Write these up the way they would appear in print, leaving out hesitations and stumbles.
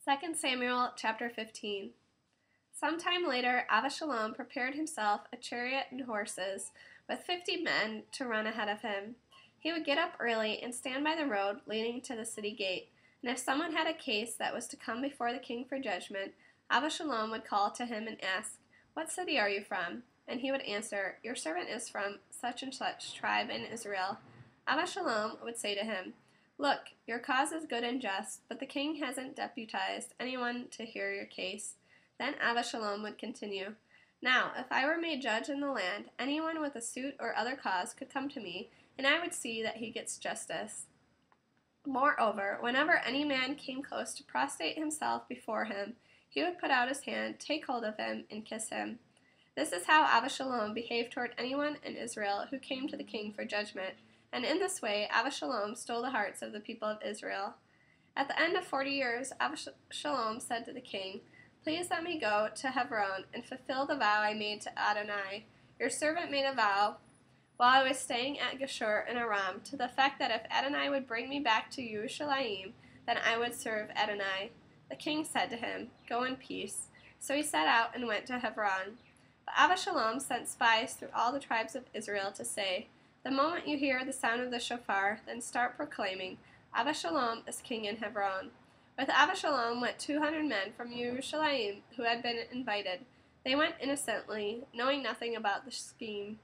2 Samuel chapter 15. Sometime later, Avashalom prepared himself a chariot and horses, with 50 men to run ahead of him. He would get up early and stand by the road leading to the city gate, and if someone had a case that was to come before the king for judgment, Avashalom would call to him and ask, "What city are you from?" And he would answer, "Your servant is from such and such tribe in Israel." Avashalom would say to him, "Look, your cause is good and just, but the king hasn't deputized anyone to hear your case." Then Avashalom would continue, "Now, if I were made judge in the land, anyone with a suit or other cause could come to me, and I would see that he gets justice. Moreover, whenever any man came close to prostrate himself before him, he would put out his hand, take hold of him, and kiss him." This is how Avashalom behaved toward anyone in Israel who came to the king for judgment, and in this way Avashalom stole the hearts of the people of Israel. At the end of 40 years, Avashalom said to the king, "Please let me go to Hebron and fulfill the vow I made to Adonai. Your servant made a vow while I was staying at Geshur in Aram to the effect that if Adonai would bring me back to Yerushalayim, then I would serve Adonai." The king said to him, "Go in peace." So he set out and went to Hebron. But Avashalom sent spies through all the tribes of Israel to say, "The moment you hear the sound of the shofar, then start proclaiming, 'Avashalom is king in Hebron.'" With Avashalom went 200 men from Yerushalayim who had been invited. They went innocently, knowing nothing about the scheme.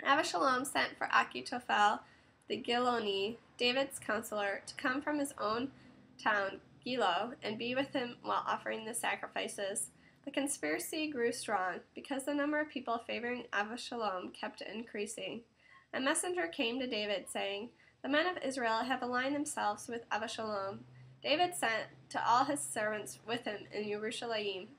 Avashalom sent for Achitophel the Giloni, David's counselor, to come from his own town, Gilo, and be with him while offering the sacrifices. The conspiracy grew strong, because the number of people favoring Avashalom kept increasing. A messenger came to David, saying, "The men of Israel have aligned themselves with Avashalom." David sent to all his servants with him in Yerushalayim,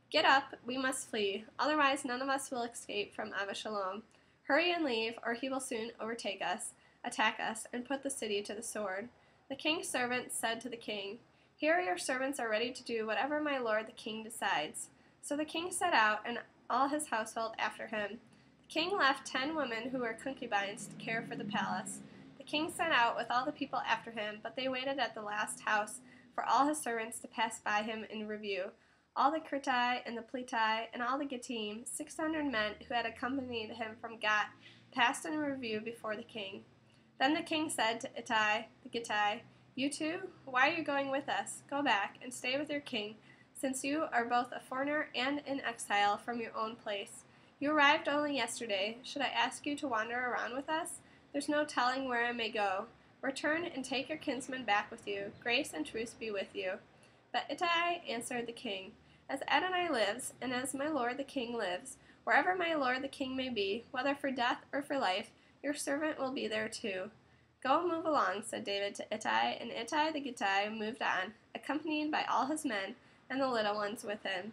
"Get up, we must flee, otherwise none of us will escape from Avashalom. Hurry and leave, or he will soon overtake us, attack us, and put the city to the sword." The king's servants said to the king, "Here your servants are ready to do whatever my lord the king decides." So the king set out, and all his household after him. The king left 10 women who were concubines to care for the palace. The king sent out with all the people after him, but they waited at the last house for all his servants to pass by him in review. All the Kritai and the Plitai and all the Gittim, 600 men who had accompanied him from Gat, passed in review before the king. Then the king said to Ittai the Gittai, "You too? Why are you going with us? Go back and stay with your king, since you are both a foreigner and in exile from your own place. You arrived only yesterday. Should I ask you to wander around with us? There's no telling where I may go. Return and take your kinsman back with you. Grace and truce be with you." But Ittai answered the king, "As Adonai lives, and as my lord the king lives, wherever my lord the king may be, whether for death or for life, your servant will be there too." "Go, move along," said David to Ittai, and Ittai the Gittai moved on, accompanied by all his men and the little ones with him.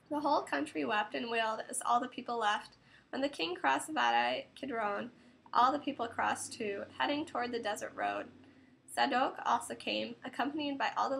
The whole country wept and wailed as all the people left. When the king crossed Vadi Kidron, all the people crossed too, heading toward the desert road. Zadok also came, accompanied by all the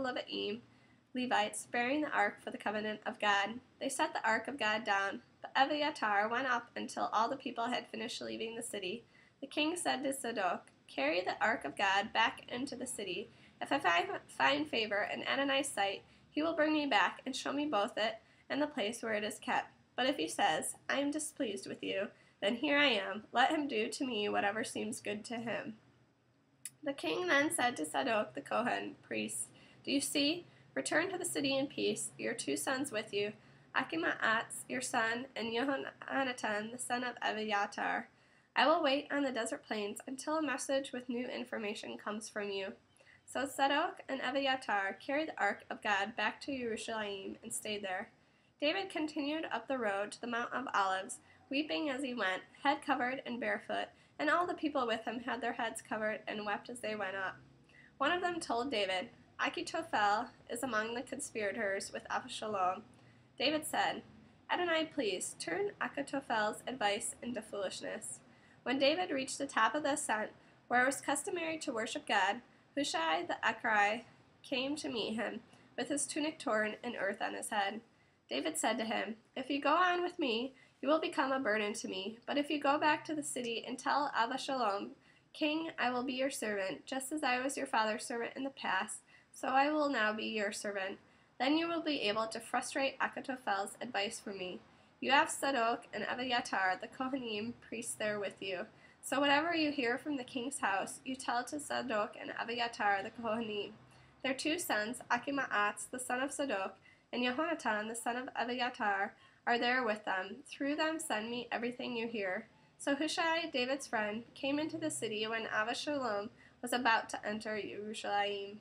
Levites, bearing the ark for the covenant of God. They set the ark of God down, but Abiathar went up until all the people had finished leaving the city. The king said to Zadok, "Carry the ark of God back into the city. If I find favor in Adonai's sight, he will bring me back and show me both it and the place where it is kept. But if he says, 'I am displeased with you,' then here I am. Let him do to me whatever seems good to him." The king then said to Zadok the Kohen priest, "Do you see? Return to the city in peace, your 2 sons with you, Achimaatz your son, and Jehonatan the son of Abiathar. I will wait on the desert plains until a message with new information comes from you." So Zadok and Abiathar carried the ark of God back to Yerushalayim and stayed there. David continued up the road to the Mount of Olives, weeping as he went, head covered and barefoot, and all the people with him had their heads covered and wept as they went up. One of them told David, "Achitophel is among the conspirators with Avashalom." David said, "Adonai, please turn Achitophel's advice into foolishness." When David reached the top of the ascent, where it was customary to worship God, Hushai the Archite came to meet him, with his tunic torn and earth on his head. David said to him, "If you go on with me, you will become a burden to me. But if you go back to the city and tell Avashalom, 'King, I will be your servant, just as I was your father's servant in the past, so I will now be your servant.' Then you will be able to frustrate Achitophel's advice for me. You have Zadok and Abiathar, the Kohanim, priests there with you. So whatever you hear from the king's house, you tell to Zadok and Abiathar, the Kohanim. Their two sons, Achimaatz, the son of Zadok, and Jehonatan, the son of Abiathar, are there with them. Through them send me everything you hear. So Hushai, David's friend, came into the city when Avashalom was about to enter Jerusalem.